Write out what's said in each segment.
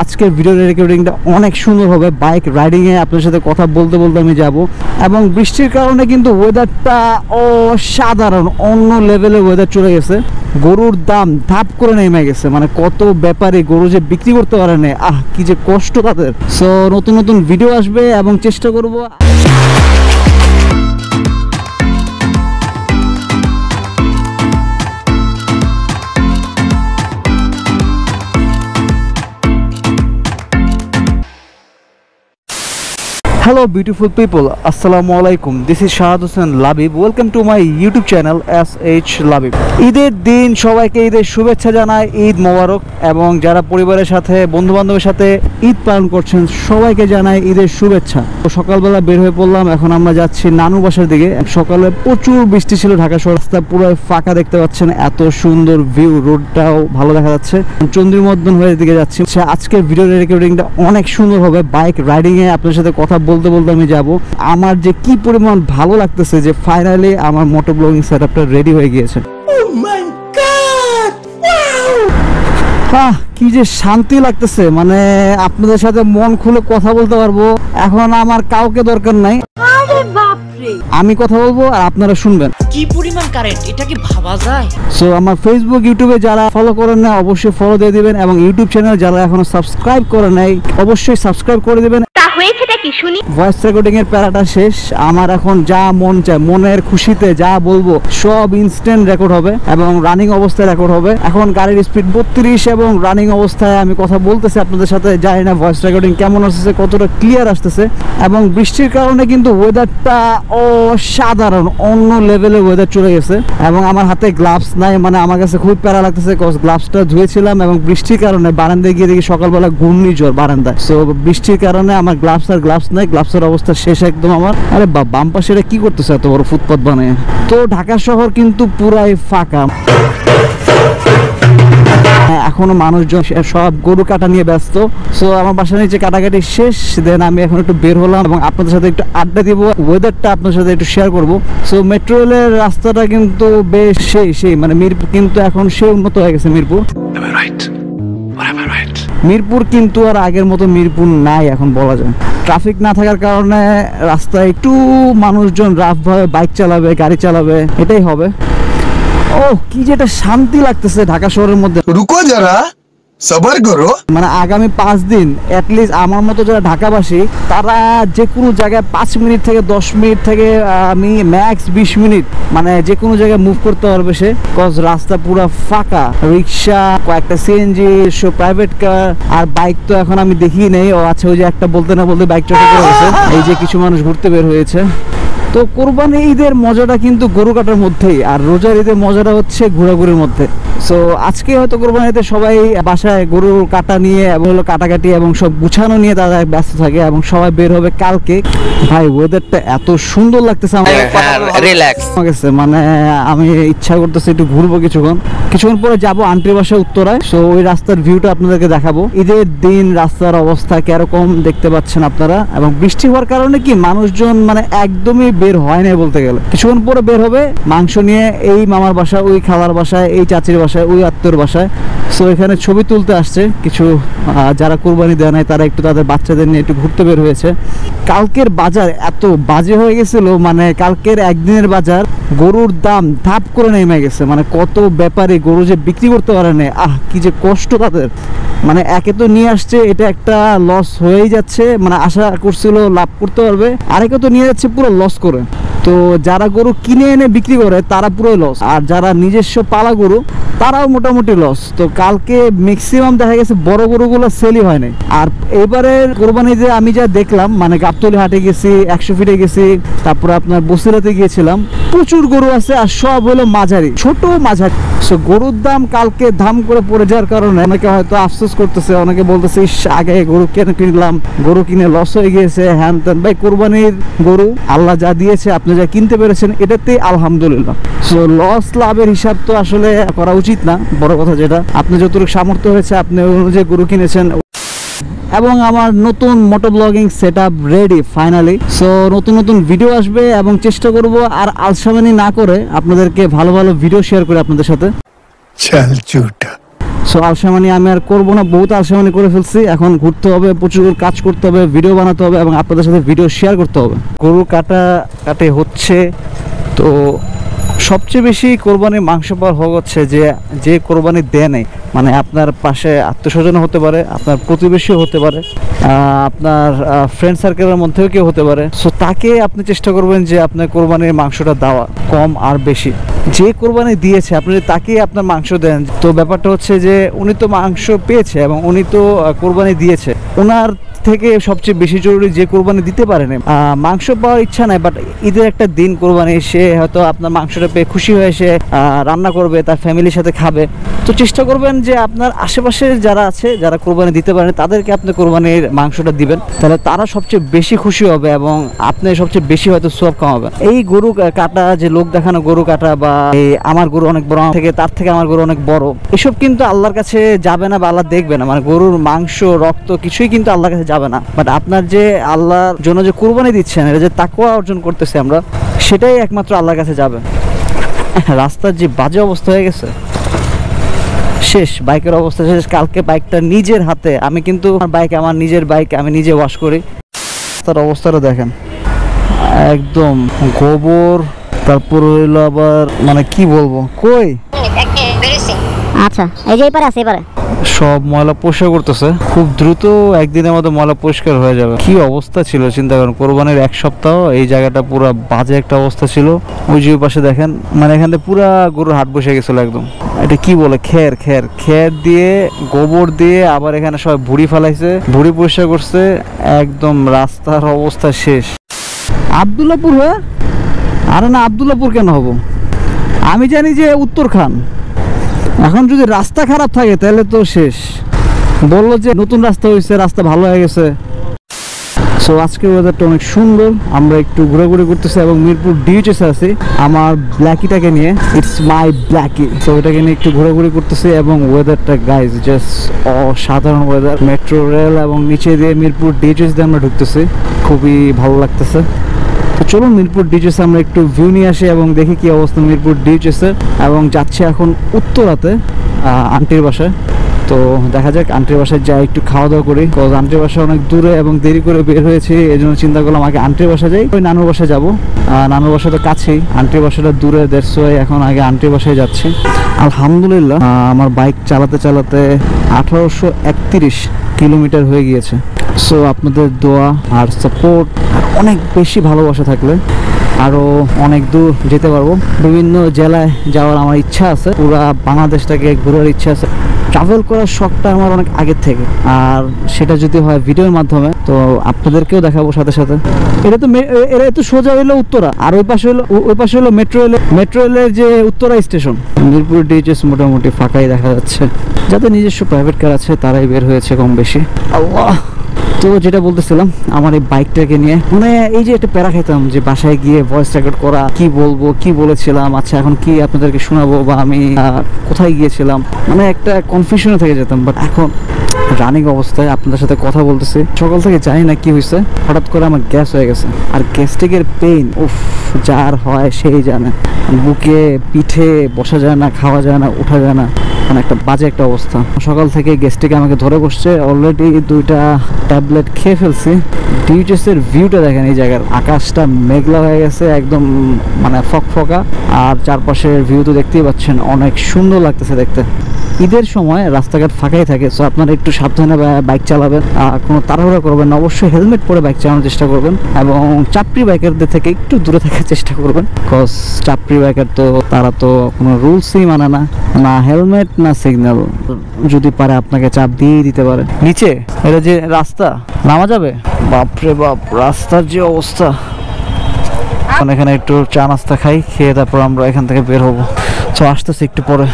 আজকের ভিডিও রেকর্ডিংটা অনেক সুন্দর হবে। বাইক রাইডিং এ আপনাদের সাথে কথা বলতে বলতে আমি যাব, এবং বৃষ্টির কারণে কিন্তু ওয়েদারটা অসাধারণ, অন্য লেভেলের ওয়েদার চলে গেছে। গরুর দাম ধাপ করে নেমে গেছে, মানে কত ব্যাপারে গরু যে বিক্রি করতে পারে না, কি যে কষ্ট তাদের। সো নতুন নতুন ভিডিও আসবে এবং চেষ্টা করব। Hello beautiful people, assalamu alaikum. This is Shahad Hussain Labib. Welcome to my YouTube channel SH Labib. ঈদের দিন সবাইকে ঈদের শুভেচ্ছা জানাই, ঈদ মোবারক। এবং যারা পরিবারের সাথে বন্ধু বান্ধবের সাথে ঈদ পালন করছেন সবাইকে জানাই ঈদের শুভেচ্ছা। তো সকালবেলা বের হয়ে পড়লাম, এখন আমরা যাচ্ছি নানু বাসার দিকে। সকালে প্রচুর বৃষ্টি ছিল, ঢাকা শহর রাস্তা পুরো ফাঁকা দেখতে পাচ্ছেন, এত সুন্দর ভিউ, রোডটাও ভালো দেখা যাচ্ছে। চন্দ্রিমর্দন হয়ে দিকে যাচ্ছি। আজকের ভিডিও রেকর্ডিংটা অনেক সুন্দর হবে। বাইক রাইডিং এ আপনাদের সাথে কথা বলতে বলতে আমি যাব। আমার যে কি পরিমাণ ভালো লাগতেছে যে ফাইনালি আমার মোটো ব্লগিং সেটআপটা রেডি হয়ে গিয়েছে। কি যে শান্তি লাগতেছে, মানে আপনাদের সাথে মন খুলে কথা বলতে পারবো। এখন আমার কাউকে দরকার নাই, আমি কথা বলবো আর আপনারা শুনবেন। কি পরিমাণ কারেন্ট, এটা কি ভাবা যায়? সো আমার ফেসবুক ইউটিউবে যারা ফলো করেন না অবশ্যই ফলো দিয়ে দিবেন, এবং ইউটিউব চ্যানেল যারা এখনো সাবস্ক্রাইব করেন নাই অবশ্যই সাবস্ক্রাইব করে দিবেন। ভয়েস রেকর্ডিং এর প্যারাটা শেষ, আমার এখন যা মন চায় মনের খুশিতে যা বলবো সব ইনস্ট্যান্ট রেকর্ড হবে এবং রানিং অবস্থায় রেকর্ড হবে। এখন গাড়ির স্পিড 32 এবং রানিং অবস্থায় আমি কথা বলতেছি আপনাদের সাথে। জানি না ভয়েস রেকর্ডিং কেমন আসতেছে, কতটা ক্লিয়ার আসতেছে। এবং বৃষ্টির কারণে কিন্তু ওয়েদারটা অসাধারণ, অন্য লেভেলের ওয়েদার চলে গেছে। এবং আমার হাতে গ্লাভস নাই, মানে আমার কাছে খুব প্যারা লাগতেছে। গ্লাভসটা ধুয়েছিলাম এবং বৃষ্টির কারণে বারান্দায় গিয়ে দেখি সকালবেলা ঘূর্ণিঝড় বারান্দায়। সো বৃষ্টির কারণে আমার গ্লাভস নাই, গ্লাভসের অবস্থা শেষ একদম আমার। আরে বাম পাশে এটা কি করতেছে এত বড় ফুটপাত বানিয়ে? তো ঢাকা শহর কিন্তু পুরাই ফাঁকা, এখনো মানুষজন সব গরু কাটা নিয়ে ব্যস্ত। সো আমার বাসার নিচে কাটাকাটি শেষ, দেন আমি এখন একটু বের হলাম এবং আপনাদের সাথে একটু আড্ডা দিব, ওয়েদারটা আপনাদের সাথে একটু শেয়ার করব। সো মেট্রো রেলের রাস্তাটা কিন্তু বেশ সেই মানে মিরপুর কিন্তু এখন উন্নত হয়ে গেছে। মিরপুর কিন্তু আর আগের মতো মিরপুর নাই এখন বলা যায়। ট্রাফিক না থাকার কারণে রাস্তায় একটু মানুষজন রাফ ভাবে বাইক চালাবে, গাড়ি চালাবে, এটাই হবে। কি যে একটা শান্তি লাগতেছে ঢাকা শহরের মধ্যে। রুকো যারা, সবার করো। মানে আগামী 5 দিন অ্যাটলিস্ট আমার মতো যারা ঢাকাবাসী তারা যে কোনো জায়গায় 5 মিনিট থেকে 10 মিনিট থেকে আমি ম্যাক্স 20 মিনিট মানে যে কোনো জায়গায় মুভ করতে পারবে সে। কজ রাস্তা পুরো ফাঁকা, রিক্সা, কয়েকটা সিএনজি, প্রাইভেট কার আর বাইক তো এখন আমি দেখি নেই। আচ্ছা, ওই যে একটা বলতে না বলতে বাইক চলে গেছে। এই যে কিছু মানুষ ঘুরতে বের হয়েছে। তো কোরবানি ঈদের মজাটা কিন্তু গরু কাটার মধ্যেই, আর রোজার ঈদের মজাটা হচ্ছে ঘোরাঘুরির মধ্যে। সো আজকে হয়তো কোরবানিতে সবাই বাসায় গরু কাটা নিয়ে এবং কাটাকাটি এবং সব গুছানো নিয়ে তারা ব্যস্ত থাকে, এবং সবাই বের হবে কালকে। ভাই ওয়েদারটা এত সুন্দর লাগতেছে আমার, রিল্যাক্স গেছে, মানে আমি ইচ্ছা করতেছে একটু ঘুরবো কিছুক্ষণ পরে যাবো আন্টির বাসায় উত্তরায়। সো ওই রাস্তার ভিউটা আপনাদেরকে দেখাবো। ঈদের দিন রাস্তার অবস্থা কিরকম দেখতে পাচ্ছেন আপনারা। এবং বৃষ্টি হওয়ার কারণে কি মানুষজন মানে একদমই বের হয় না বলতে গেলে। কিছুক্ষণ পরে বের হবে মাংস নিয়ে, এই মামার বাসায়, ওই খালার বাসায়, এই চাচির বাসায়, ওই আত্মীয়র বাসায়। সো এখানে ছবি তুলতে আসছে কিছু যারা কোরবানি দেয় নাই, তারা একটু তাদের বাচ্চাদের নিয়ে একটু ঘুরতে বের হয়েছে। কালকের বাজার এত বাজে হয়ে গেছিল, মানে কালকের একদিনের বাজার গরুর দাম ধাপ করে নেমে গেছে, মানে কত ব্যাপারে গরু যে বিক্রি করতে পারে না, কি যে কষ্ট তাদের। মানে একে তো নিয়ে আসছে, এটা একটা লস হয়েই যাচ্ছে, মানে আশা করছিল লাভ করতে পারবে, আরেকে তো নিয়ে যাচ্ছে পুরো লস করে। তো যারা গরু কিনে এনে বিক্রি করে তারা পুরো লস, আর যারা নিজস্ব পালা গরু তারাও মোটামুটি লস। তো কালকে ম্যাক্সিমাম দেখা গেছে বড় গরুগুলো সেলই হয় নাই। আর এবারে কোরবানিতে আমি যা দেখলাম, মানে গাবতলী হাটে গেছি, 100 ফিটে গেছি, তারপরে আপনার বসিলাতে গিয়েছিলাম, প্রচুর গরু আছে আর সব হলো মাঝারি, ছোট মাঝারি। সো গরুর দাম কালকে দাম করে পড়ে যাওয়ার কারণে অনেকে হয়তো আফসোস করতেছে, অনেকে বলতেছে আগে গরু কেন কিনলাম, গরু কিনে লস হয়ে গিয়েছে, হ্যান ত্যান। ভাই কোরবানির গরু আল্লাহ যা দিয়েছে আপনি যা কিনতে পেরেছেন এটাতেই আলহামদুলিল্লাহ। সো লস লাভের হিসাব তো আসলে করা উচিত না। বড় কথা যেটা, আপনি যতটুকু সামর্থ্য হয়েছে আপনি অনুযায়ী গরু কিনেছেন। এবং আমার নতুন মোটো ব্লগিং সেটআপ রেডি ফাইনালি। সো নতুন নতুন ভিডিও আসবে এবং চেষ্টা করব আর আলসামানি না করে আপনাদেরকে ভালো ভালো ভিডিও শেয়ার করে আপনাদের সাথে। সো আলসামানি আমি আর করবো না, বহুত আলসামানি করে ফেলছি। এখন ঘুরতে হবে, প্রচুর কাজ করতে হবে, ভিডিও বানাতে হবে এবং আপনাদের সাথে ভিডিও শেয়ার করতে হবে। গরু কাটে হচ্ছে। তো সবচেয়ে বেশি কোরবানির মাংস পাওয়ার হক হচ্ছে যে কোরবানি দেয় নেই, মানে আপনার পাশে আত্মীয়স্বজন হতে পারে, আপনার প্রতিবেশীও হতে পারে, আপনার ফ্রেন্ড সার্কেলের মধ্যেও কেউ হতে পারে। সো তাকে আপনি চেষ্টা করবেন যে আপনার কোরবানির মাংসটা দেওয়া, কম আর বেশি। যে কোরবানি দিয়েছে আপনি তাকে আপনার মাংস দেন, তো ব্যাপারটা হচ্ছে যে উনি তো মাংস পেয়েছে এবং উনি তো কোরবানি দিয়েছে, ওনার থেকে সবচেয়ে বেশি জরুরি যে কোরবানি দিতে পারেন। মাংস পাওয়ার ইচ্ছা নাই, বাট ঈদের একটা দিন কোরবানি, সে হয়তো আপনার মাংসটা পেয়ে খুশি হয়ে সে রান্না করবে, তার ফ্যামিলির সাথে খাবে। তো চেষ্টা করবেন যে আপনার আশেপাশে যারা আছে, যারা কোরবানি দিতে পারেন, তাদেরকে আপনি কোরবানির মাংসটা দিবেন, তাহলে তারা সবচেয়ে বেশি খুশি হবে এবং আপনি সবচেয়ে বেশি হয়তো সওয়াব কামাবেন। এই গরু কাটা, যে লোক দেখানো গরু কাটা, বা আমার গরু অনেক বড় থেকে, তার থেকে আমার গরু অনেক বড়, এসব কিন্তু আল্লাহর কাছে যাবে না বা আল্লাহ দেখবে না। মানে গরুর মাংস, রক্ত কিছুই কিন্তু আল্লাহর কাছে যাবে না, বাট আপনার যে আল্লাহর জন্য যে কুরবানি দিচ্ছেন, এটা যে তাকওয়া অর্জন করতেছে আমরা, সেটাই একমাত্র আল্লাহর কাছে যাবে। রাস্তার যে বাজে অবস্থা হয়ে গেছে, শেষ। বাইকের অবস্থা শেষ। কালকে বাইকটা নিজের হাতে, আমি কিন্তু আমার নিজের বাইক আমি নিজে ওয়াশ করি। তার অবস্থাটা দেখেন, একদম গোবর, তারপর হইলো আবার মানে কি বলবো, কই আচ্ছা এই যে এপারে আছে, এপারে সব ময়লা পরিষ্কার করতেছে। খুব দ্রুত একদিনের মধ্যে ময়লা পরিষ্কার হয়ে যাবে। কি অবস্থা ছিল চিন্তা করেন, কোরবানির এক সপ্তাহ এই জায়গাটা পুরো বাজে একটা অবস্থা ছিল। ওই যে পাশে দেখেন, মানে এখান থেকে পুরা গরুর হাট বসে গেছিল একদম। এটা কি বলে, খের দিয়ে, গোবর দিয়ে, আবার এখানে সবাই ভুড়ি ফেলাইছে, ভুড়ি পরিষ্কার করছে, একদম রাস্তার অবস্থা শেষ। আব্দুল্লাহপুর হয়ে? আরে না, আব্দুল্লাহপুর কেন হব, আমি জানি যে উত্তরখান। এখন যদি রাস্তা খারাপ থাকে তাহলে তো শেষ। বললো যে নতুন রাস্তা হয়েছে, রাস্তা ভালো হয়ে গেছে। সো আজকের ওয়েদারটা অনেক সুন্দর, আমরা একটু ঘোরাঘুরি করতেছি এবং মিরপুর ডিউচেসে আছি আমার ব্ল্যাকিটাকে নিয়ে। It's my Blackie. সো এটাকে নিয়ে একটু ঘোরাঘুরি করতেছি এবং ওয়েদারটা গাইজ জাস্ট অসাধারণ ওয়েদার। মেট্রো রেল এবং নিচে দিয়ে মিরপুর ডিউচেস দিয়ে আমরা ঢুকতেছি, খুবই ভালো লাগতেছে। তো চলুন মিরপুর ডিউচেসে আমরা একটু ভিউ নিয়ে আসি এবং দেখি কি অবস্থা মিরপুর ডিউচেসের। এবং যাচ্ছে এখন উত্তরাতে আন্টির বাসায়। তো দেখা যাক আন্টির বাসায় যাই, একটু খাওয়া দাওয়া করি, বিকজ আন্টির বাসা অনেক দূরে এবং দেরি করে বের হয়েছি, এই জন্য চিন্তা করলাম আগে আন্টির বাসা যাই, ওই নানুর বাসায় যাবো। নানুর বাসা তো কাছেই, আন্টির বাসাটা দূরে, দেড় এখন আগে আন্টির বাসায় যাচ্ছি। আলহামদুলিল্লাহ আমার বাইক চালাতে চালাতে 1831 কিলোমিটার হয়ে গিয়েছে। সো আপনাদের দোয়া আর সাপোর্ট আর অনেক বেশি ভালোবাসা থাকলে আরও অনেক দূর যেতে পারবো। বিভিন্ন জেলায় যাওয়ার আমার ইচ্ছা আছে, পুরা বাংলাদেশটাকে ঘোরার ইচ্ছা আছে। ট্রাভেল করার শখটা আমার অনেক আগের থেকে, আর সেটা যদি হয় ভিডিওর মাধ্যমে তো আপনাদেরকেও দেখাবো সাথে সাথে। এটা তো সোজা হইলো উত্তরা, আর ওই পাশে হলো মেট্রো রেলের যে উত্তরা স্টেশন। মিরপুর ডিউচেস মোটামুটি ফাঁকাই দেখা যাচ্ছে, যাদের নিজস্ব প্রাইভেট কার আছে তারাই বের হয়েছে কম বেশি। আল্লাহ। তো যেটা বলতেছিলাম আমার এই বাইকটাকে নিয়ে, মানে এই যে একটা প্যারা খাইতাম যে বাসায় গিয়ে ভয়েস রেকর্ড করা, কি বলবো, কি বলেছিলাম, আচ্ছা এখন কি আপনাদেরকে শোনাবো, বা আমি কোথায় গিয়েছিলাম, মানে একটা কনফিউশনে থেকে যেতাম। বাট এখন রানিং অবস্থায় আপনাদের সাথে কথা বলতেছি, সকাল থেকে জানি না কি হয়েছে, হঠাৎ করে আমার গ্যাস হয়ে গেছে। আর গ্যাস্ট্রিকের পেইন উফ, যার হয় সেই জানে। বুকে পিঠে বসা যায় না, খাওয়া যায় না, ওঠা যায় না, মানে একটা বাজে একটা অবস্থা। সকাল থেকে গ্যাস্ট্রিক আমাকে ধরে বসছে, অলরেডি 2টা ট্যাবলেট খেয়ে ফেলছি। ডিউচেসের ভিউটা দেখেন, এই জায়গার আকাশটা মেঘলা হয়ে গেছে একদম, মানে ফকফকা, আর চারপাশের ভিউ তো দেখতেই পাচ্ছেন, অনেক সুন্দর লাগতেছে দেখতে। ঈদের সময় রাস্তাঘাট ফাঁকাই থাকে, সো আপনারা একটু সাবধানে বাইক চালাবেন, কোনো তাড়াহুড়া করবেন না, অবশ্যই হেলমেট পরে বাইক চালানোর চেষ্টা করবেন এবং চাপড়ি বাইকারদের থেকে একটু দূরে থাকার চেষ্টা করবেন, বিকজ চাপড়ি বাইকার তো তারা তো কোনো রুলসই মানে না, না হেলমেট না সিগন্যাল, যদি পারে আপনাকে চাপ দিয়ে দিতে পারে। নিচে এটা যে রাস্তা নামা যাবে, বাপরে বাপ, রাস্তার যে অবস্থা। এখানে একটু চা নাস্তা খাই, খেয়ে তারপর আমরা এখান থেকে বের হবো। তো আসতেছি একটু পরে।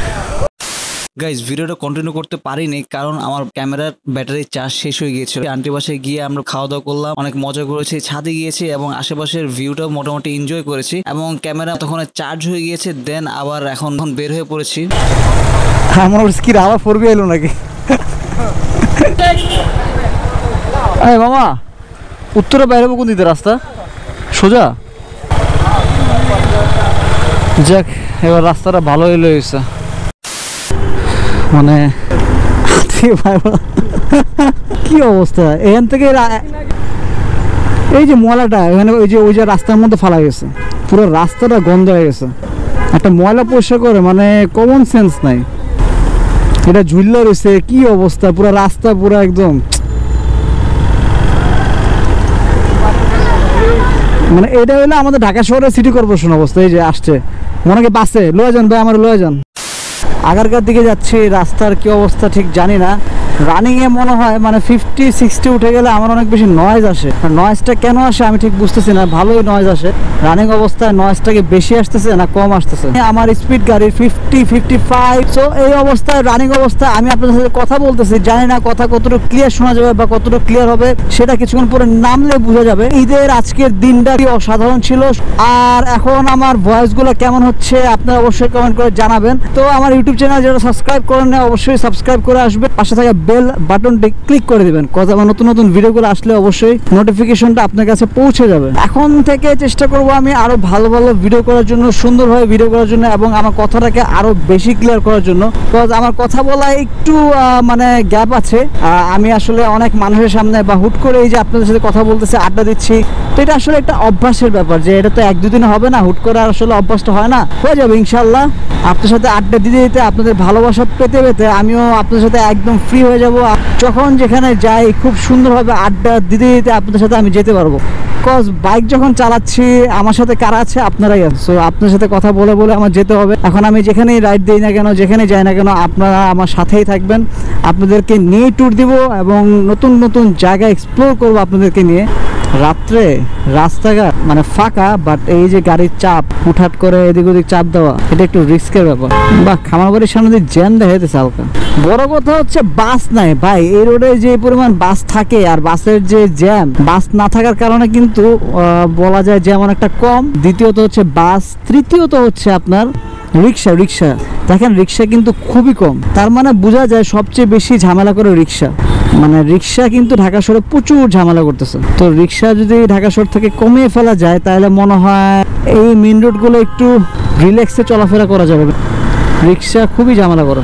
গাইজ ভিডিওটা কন্টিনিউ করতে পারিনি কারণ আমার ক্যামেরার ব্যাটারি চার্জ শেষ হয়ে গিয়েছিল। আন্টি বাসায় গিয়ে আমরা খাওয়া দাওয়া করলাম, অনেক মজা করেছি, ছাদে গিয়েছি এবং আশেপাশের ভিউটাও মোটামুটি এনজয় করেছি এবং ক্যামেরা তখন চার্জ হয়ে গিয়েছে। দেন আবার এখন বের হয়ে পড়েছি। আমার স্কির আবার 4B এলো নাকি? এই মামা, উত্তরে বাইরে কোন দিতে রাস্তা? সোজা? যাক, এবার রাস্তাটা ভালো হইলে হয়েছে। মানে কি অবস্থা এখান থেকে এই যে ময়লাটা এখানে ওই যে রাস্তার মধ্যে ফেলা গেছে, পুরো রাস্তাটা গন্ধ হয়ে গেছে। একটা ময়লা পরিষ্কার করে মানে কমন সেন্স নাই, এটা ঝুল্লা রয়েছে। কি অবস্থা, পুরো রাস্তা পুরো একদম মানে এটা হলো আমাদের ঢাকা শহরের সিটি কর্পোরেশন অবস্থা। এই যে আসছে মনে হয় বাসে লয়ে যান ভাই, আমার লয়ে যান। আগারকার দিকে যাচ্ছি, রাস্তার কি অবস্থা ঠিক জানি না। রানিং এ মনে হয় মানে 50-60 উঠে গেলে আমার অনেক বেশি নয়েজ আসে। নয়েজটা কেন আসে আমি ঠিক বুঝতেছি না, ভালোই নয়েজ আসে। রানিং অবস্থায় নয়েজটাকে বেশি আসতেছে না কম আসতেছে? আমার স্পিড গাড়ির 50-55। সো এই অবস্থায় রানিং অবস্থায় আমি আপনাদের সাথে কথা বলতেছি, জানি না কথা কতটুকু ক্লিয়ার শোনা যাবে বা কতটুকু ক্লিয়ার হবে সেটা কিছুক্ষণ পরে নামলে বোঝা যাবে। ঈদের আজকের দিনটা কি অসাধারণ ছিল। আর এখন আমার ভয়েসগুলো কেমন হচ্ছে আপনারা অবশ্যই কমেন্ট করে জানাবেন। তো আমার ইউটিউব চ্যানেল যারা সাবস্ক্রাইব করেন না অবশ্যই সাবস্ক্রাইব করে আসবে, পাশে থাকা বেল বাটনটি ক্লিক করে দিবেন, কথা আমার নতুন নতুন ভিডিওগুলো আসলে অবশ্যই নোটিফিকেশনটা আপনার কাছে পৌঁছে যাবে। এখন থেকে চেষ্টা করব আমি আরো ভালো ভালো ভিডিও করার জন্য, সুন্দরভাবে ভিডিও করার জন্য এবং আমার কথাটাকে আরো বেশি ক্লিয়ার করার জন্য। বিকজ আমার কথা বলা একটু মানে গ্যাপ আছে। আমি আসলে অনেক মানুষের সামনে বা হুট করে এই যে আপনাদের সাথে কথা বলতেছি, আড্ডা দিচ্ছি, তো এটা আসলে একটা অভ্যাসের ব্যাপার, যে এটা তো 1-2 দিনে হবে না, হুট করে আসলে অভ্যাসটা হয় না, হয়ে যাবে ইনশাল্লাহ। আপনার সাথে আড্ডা দিতে দিতে আপনাদের ভালোবাসা পেতে পেতে আমিও আপনাদের সাথে একদম ফ্রি হয়ে যাব। যখন যেখানে যাই খুব সুন্দরভাবে আড্ডা দিতে দিতে আপনাদের সাথে আমি যেতে পারবো। বিকজ বাইক যখন চালাচ্ছি আমার সাথে কারা আছে, আপনারাই আছে। সো আপনার সাথে কথা বলে বলে আমার যেতে হবে। এখন আমি যেখানেই রাইড দিই না কেন, যেখানে যাই না কেন, আপনারা আমার সাথেই থাকবেন, আপনাদেরকে নিয়ে ট্যুর দিব এবং নতুন নতুন জায়গা এক্সপ্লোর করবো আপনাদেরকে নিয়ে। রাত্রে রাস্তাঘাট মানে ফাঁকা, বাট এই যে গাড়ির চাপ হুটহাট করে এদিক ওদিক চাপ দেওয়া, এটা একটু রিস্কের ব্যাপার। বা খামার বাড়ির সামনে দিয়ে জ্যাম দেখা যেতেছে হালকা। বড় কথা হচ্ছে বাস নাই ভাই, এই রোডে যে পরিমাণ বাস থাকে আর বাসের যে জ্যাম, বাস না থাকার কারণে কিন্তু বলা যায় জ্যাম অনেকটা কম। দ্বিতীয়ত হচ্ছে বাস, তৃতীয়ত হচ্ছে আপনার রিক্সা। দেখেন রিক্সা কিন্তু খুবই কম, তার মানে বোঝা যায় সবচেয়ে বেশি ঝামেলা করে রিক্সা। মানে রিক্সা কিন্তু ঢাকা শহরে প্রচুর ঝামেলা করতেছে। তো রিক্সা যদি ঢাকা শহর থেকে কমিয়ে ফেলা যায় তাহলে মনে হয় এই মেন রোডগুলো একটু রিল্যাক্সে চলাফেরা করা যাবে। রিক্সা খুবই ঝামেলা করে।